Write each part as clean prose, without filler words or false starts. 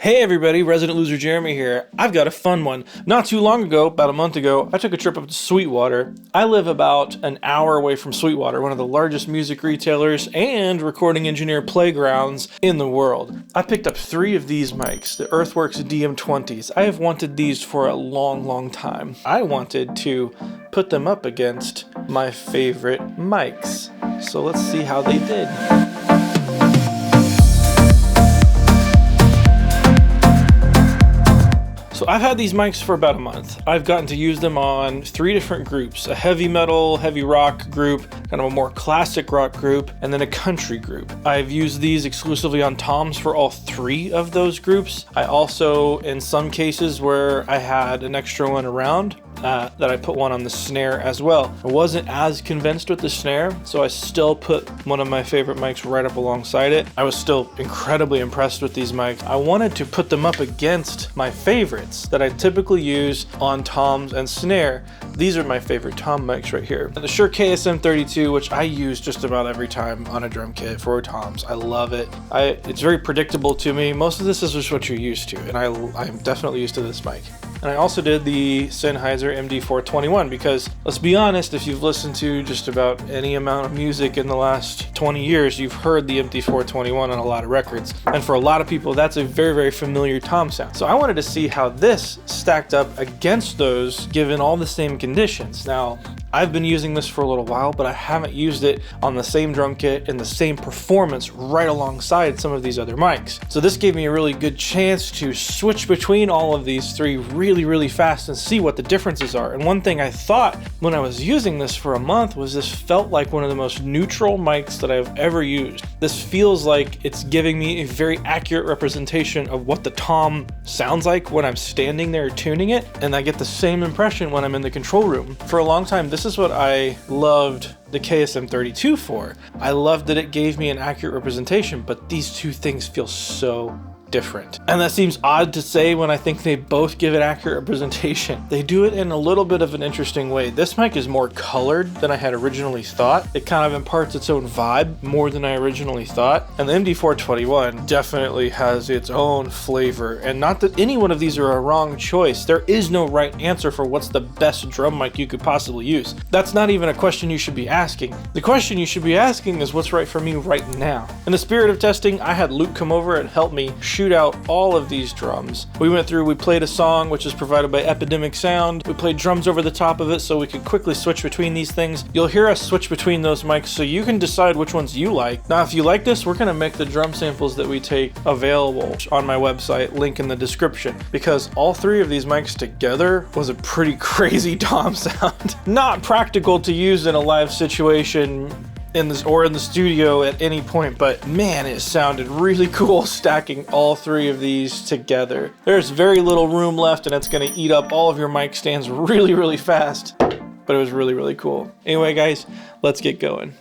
Hey everybody, Resident Loser Jeremy here. I've got a fun one. Not too long ago, about a month ago, I took a trip up to Sweetwater. I live about an hour away from Sweetwater, one of the largest music retailers and recording engineer playgrounds in the world. I picked up 3 of these mics, the Earthworks DM20s. I have wanted these for a long time. I wanted to put them up against my favorite mics. So let's see how they did. So I've had these mics for about a month. I've gotten to use them on 3 different groups: a heavy metal, heavy rock group, kind of a more classic rock group, and then a country group. I've used these exclusively on toms for all 3 of those groups. I also, in some cases where I had an extra one around, that I put one on the Snare as well. I wasn't as convinced with the Snare, so I still put one of my favorite mics right up alongside it. I was still incredibly impressed with these mics. I wanted to put them up against my favorites that I typically use on toms and Snare. These are my favorite tom mics right here. The Shure KSM which I use just about every time on a drum kit for toms. I love it. It's very predictable to me. Most of this is just what you're used to, and I'm definitely used to this mic. And I also did the Sennheiser MD421 because, let's be honest, if you've listened to just about any amount of music in the last 20 years, you've heard the MD421 on a lot of records. And for a lot of people, that's a very familiar tom sound. So I wanted to see how this stacked up against those given all the same conditions. Now, I've been using this for a little while, but I haven't used it on the same drum kit and the same performance right alongside some of these other mics. So this gave me a really good chance to switch between all of these 3 really fast and see what the differences are. And one thing I thought when I was using this for a month was this felt like one of the most neutral mics that I've ever used. This feels like it's giving me a very accurate representation of what the tom sounds like when I'm standing there tuning it, and I get the same impression when I'm in the control room. For a long time, this is what I loved the KSM 32 for. I loved that it gave me an accurate representation, but these 2 things feel so different. And that seems odd to say when I think they both give it accurate representation. They do it in a little bit of an interesting way. This mic is more colored than I had originally thought. It kind of imparts its own vibe more than I originally thought. And the MD421 definitely has its own flavor. And not that any one of these are a wrong choice. There is no right answer for what's the best drum mic you could possibly use. That's not even a question you should be asking. The question you should be asking is what's right for me right now. In the spirit of testing, I had Luke come over and help me shoot out all of these drums. We went through, we played a song which is provided by Epidemic Sound. We played drums over the top of it so we could quickly switch between these things. You'll hear us switch between those mics so you can decide which ones you like. Now, if you like this, we're gonna make the drum samples that we take available on my website, link in the description, because all 3 of these mics together was a pretty crazy tom sound. Not practical to use in a live situation in the studio at any point, but man, it sounded really cool stacking all 3 of these together. There's very little room left and it's gonna eat up all of your mic stands really fast, but it was really cool. Anyway guys, let's get going.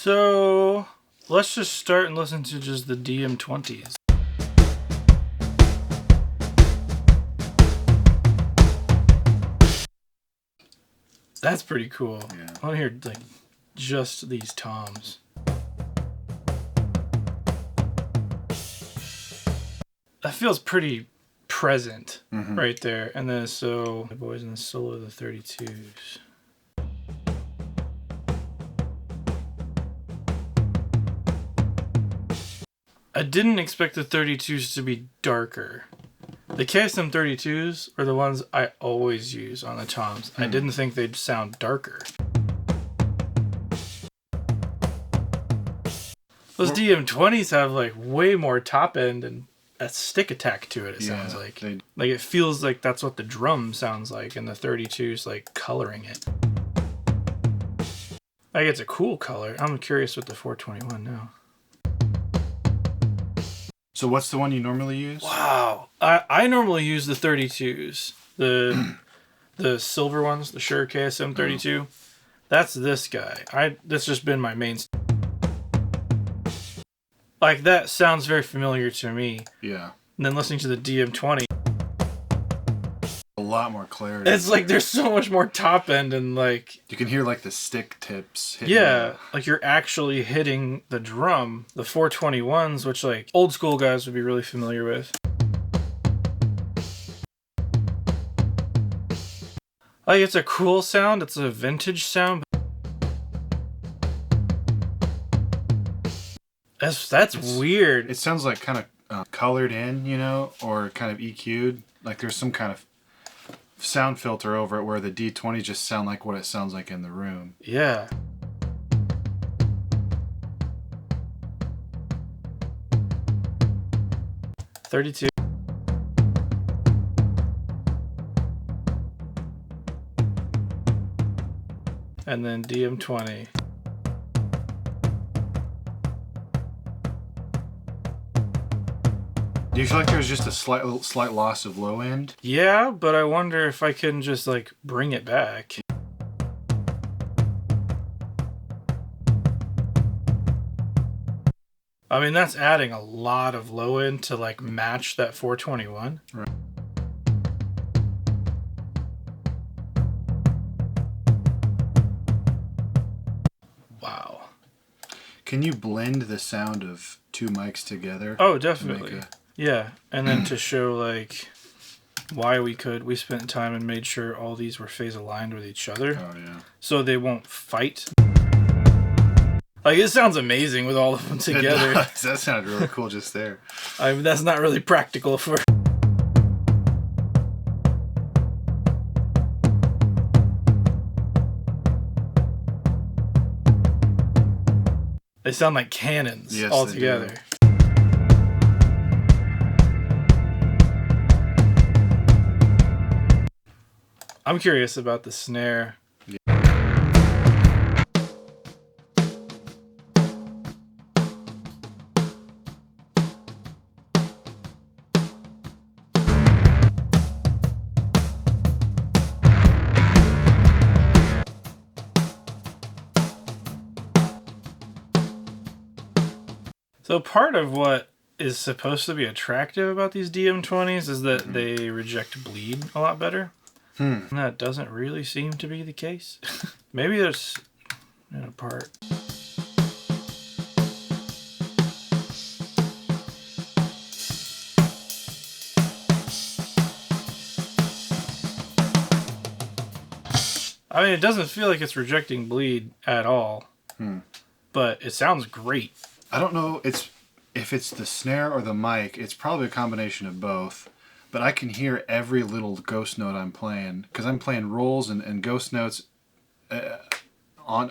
So let's just start and listen to just the DM20s. That's pretty cool. Yeah. I want to hear like just these toms. That feels pretty present right there. And then so the boys in the solo of the 32s. I didn't expect the 32s to be darker. The KSM 32s are the ones I always use on the toms. I didn't think they'd sound darker. Those DM20s have like way more top end and a stick attack to it, sounds like. Like it feels like that's what the drum sounds like, and the 32's like coloring it. Like it's a cool color. I'm curious with the 421 now. So what's the one you normally use? Wow. I normally use the 32's. The silver ones, the Shure KSM 32. That's this guy. That's just been my main. Like that sounds very familiar to me. Yeah. And then listening to the DM20. A lot more clarity. It's like there's so much more top end and like you can hear like the stick tips hitting. Yeah, like you're actually hitting the drum. The 421s, which like old school guys would be really familiar with. Like it's a cool sound, it's a vintage sound. That's weird. It sounds like kind of colored in, you know, or kind of EQ'd. Like there's some kind of sound filter over it where the D20 just sound like what it sounds like in the room. Yeah. $32. And then DM20. Do you feel like there's just a slight loss of low end? Yeah, but I wonder if I can just like bring it back. I mean, that's adding a lot of low end to like match that 421. Right. Wow. Can you blend the sound of two mics together? Oh, definitely. Yeah, and then to show like why we spent time and made sure all these were phase aligned with each other. Oh yeah. So they won't fight. Like it sounds amazing with all of them together. That sounded really cool just there. I mean, that's not really practical for. They sound like cannons all together. Do. I'm curious about the snare. Yeah. So part of what is supposed to be attractive about these DM20s is that they reject bleed a lot better. And that doesn't really seem to be the case. Maybe there's a part. I mean, it doesn't feel like it's rejecting bleed at all. But it sounds great. I don't know if it's the snare or the mic. It's probably a combination of both. But I can hear every little ghost note I'm playing because I'm playing rolls and ghost notes on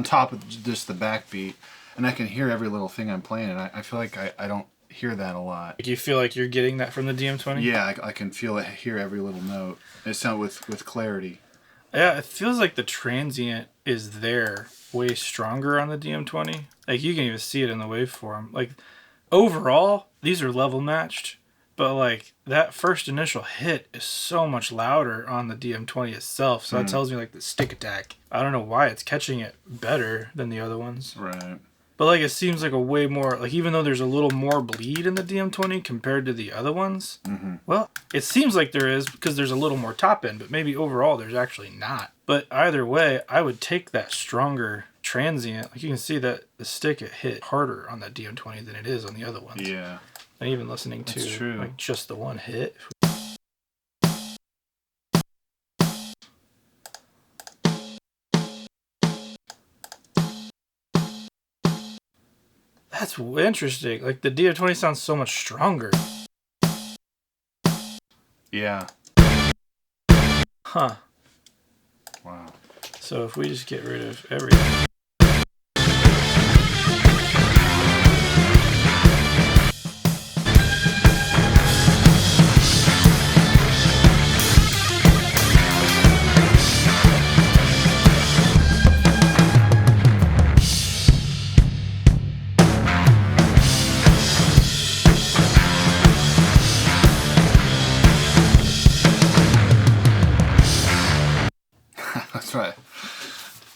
top of just the backbeat, and I can hear every little thing I'm playing, and I feel like I don't hear that a lot. Like you feel like you're getting that from the DM20? Yeah, I can feel it, hear every little note. It sounds with clarity. Yeah, it feels like the transient is there way stronger on the DM20. Like you can even see it in the waveform. Like overall, these are level matched. But like that first initial hit is so much louder on the DM20 itself. So that tells me like the stick attack. I don't know why it's catching it better than the other ones. Right. But like it seems like a way more, like even though there's a little more bleed in the DM20 compared to the other ones, well, it seems like there is because there's a little more top end, but maybe overall there's actually not. But either way, I would take that stronger transient. Like you can see that the stick it hit harder on that DM20 than it is on the other ones. Yeah. And even listening to like just the one hit. That's interesting. Like the DM20 sounds so much stronger. Yeah. Huh. Wow. So if we just get rid of everything. That's right.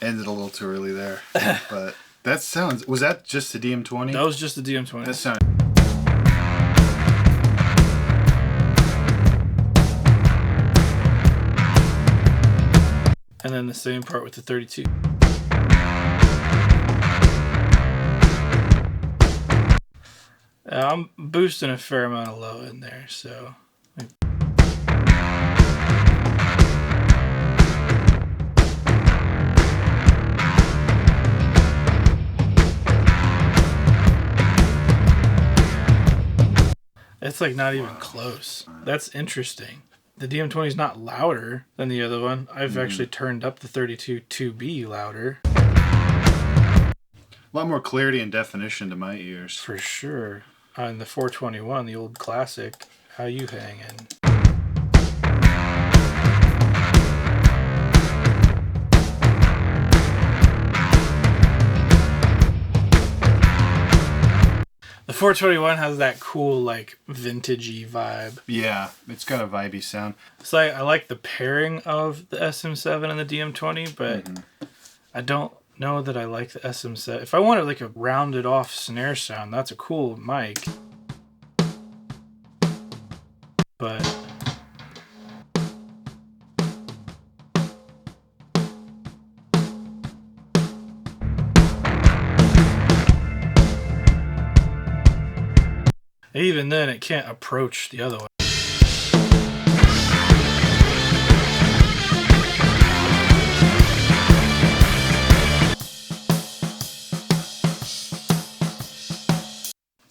Ended a little too early there. But that sounds... Was that just the DM20? That was just the DM20. That sounds... And then the same part with the 32. I'm boosting a fair amount of low in there, so... It's like not even close. That's interesting. The DM20 is not louder than the other one. I've actually turned up the 32 to be louder. A lot more clarity and definition to my ears. For sure. On the 421, the old classic, how you hangin'? The 421 has that cool, like, vintagey vibe. Yeah, it's got a vibey sound. It's like, I like the pairing of the SM7 and the DM20, but I don't know that I like the SM7. If I wanted, like, a rounded off snare sound, that's a cool mic. But... even then, it can't approach the other one.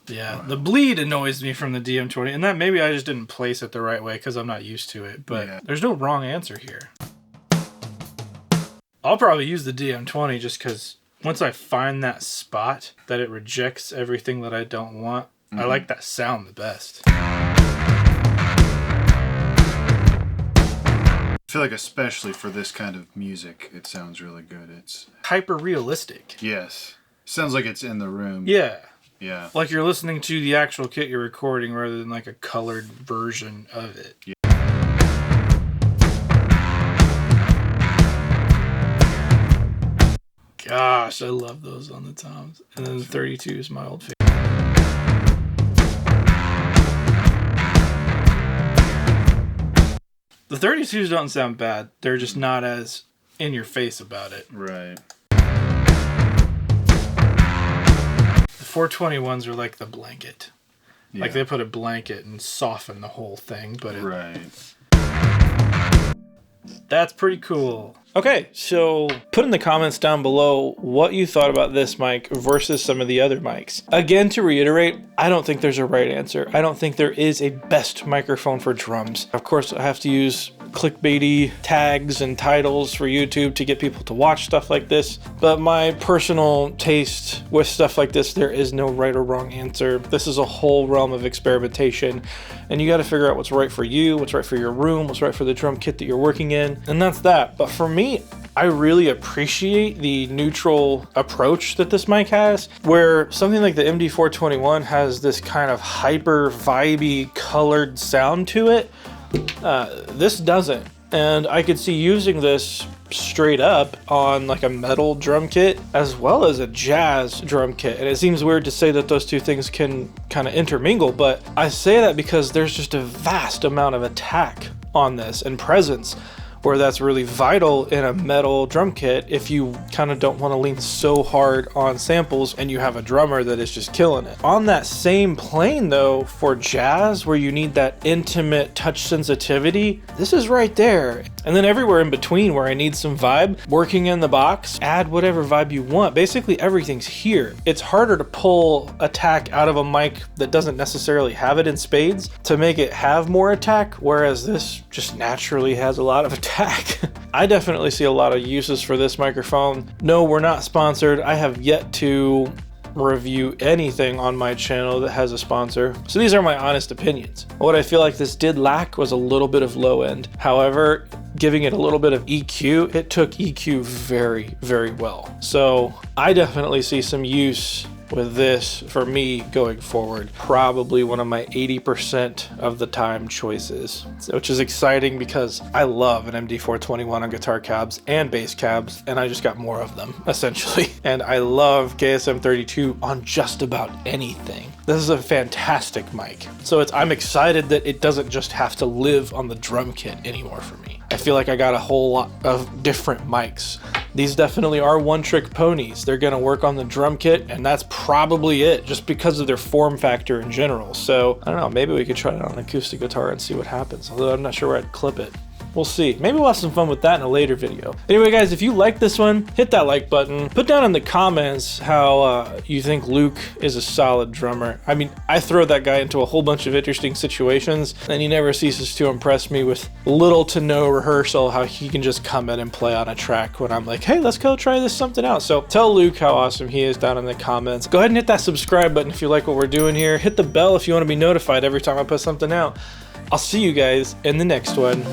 Yeah, the bleed annoys me from the DM20, and that maybe I just didn't place it the right way because I'm not used to it, but there's no wrong answer here. I'll probably use the DM20 just because once I find that spot that it rejects everything that I don't want, I like that sound the best. I feel like especially for this kind of music, it sounds really good. It's hyper realistic. Yes. Sounds like it's in the room. Yeah. Yeah. Like you're listening to the actual kit you're recording rather than like a colored version of it. Yeah. Gosh, I love those on the toms. And then the 32 is my old favorite. The 32s don't sound bad. They're just not as in your face about it. Right. The 421s are like the blanket. Yeah. Like they put a blanket and soften the whole thing, but it, right. That's pretty cool. Okay, so put in the comments down below what you thought about this mic versus some of the other mics. Again, to reiterate, I don't think there's a right answer. I don't think there is a best microphone for drums. Of course, I have to use clickbaity tags and titles for YouTube to get people to watch stuff like this. But my personal taste with stuff like this, there is no right or wrong answer. This is a whole realm of experimentation, and you got to figure out what's right for you, what's right for your room, what's right for the drum kit that you're working in, and that's that. But for me, I really appreciate the neutral approach that this mic has, where something like the MD421 has this kind of hyper vibey colored sound to it. This doesn't, and I could see using this straight up on like a metal drum kit as well as a jazz drum kit. And it seems weird to say that those two things can kind of intermingle, but I say that because there's just a vast amount of attack on this and presence, where that's really vital in a metal drum kit if you kind of don't want to lean so hard on samples and you have a drummer that is just killing it. On that same plane though, for jazz, where you need that intimate touch sensitivity, this is right there. And then everywhere in between where I need some vibe, working in the box, add whatever vibe you want. Basically everything's here. It's harder to pull attack out of a mic that doesn't necessarily have it in spades to make it have more attack, whereas this just naturally has a lot of attack. I definitely see a lot of uses for this microphone. No, we're not sponsored. I have yet to review anything on my channel that has a sponsor, so these are my honest opinions. What I feel like this did lack was a little bit of low end. However, giving it a little bit of EQ, it took EQ very, very well. So I definitely see some use with this for me going forward. Probably one of my 80% of the time choices, which is exciting because I love an MD421 on guitar cabs and bass cabs, and I just got more of them essentially. And I love KSM 32 on just about anything. This is a fantastic mic. So I'm excited that it doesn't just have to live on the drum kit anymore for me. I feel like I got a whole lot of different mics. These definitely are one-trick ponies. They're gonna work on the drum kit, and that's probably it, just because of their form factor in general. So, I don't know, maybe we could try it on an acoustic guitar and see what happens, although I'm not sure where I'd clip it. We'll see. Maybe we'll have some fun with that in a later video. Anyway, guys, if you like this one, hit that like button. Put down in the comments how you think Luke is a solid drummer. I mean, I throw that guy into a whole bunch of interesting situations, and he never ceases to impress me with little to no rehearsal, how he can just come in and play on a track when I'm like, hey, let's go try this something out. So tell Luke how awesome he is down in the comments. Go ahead and hit that subscribe button if you like what we're doing here. Hit the bell if you want to be notified every time I put something out. I'll see you guys in the next one.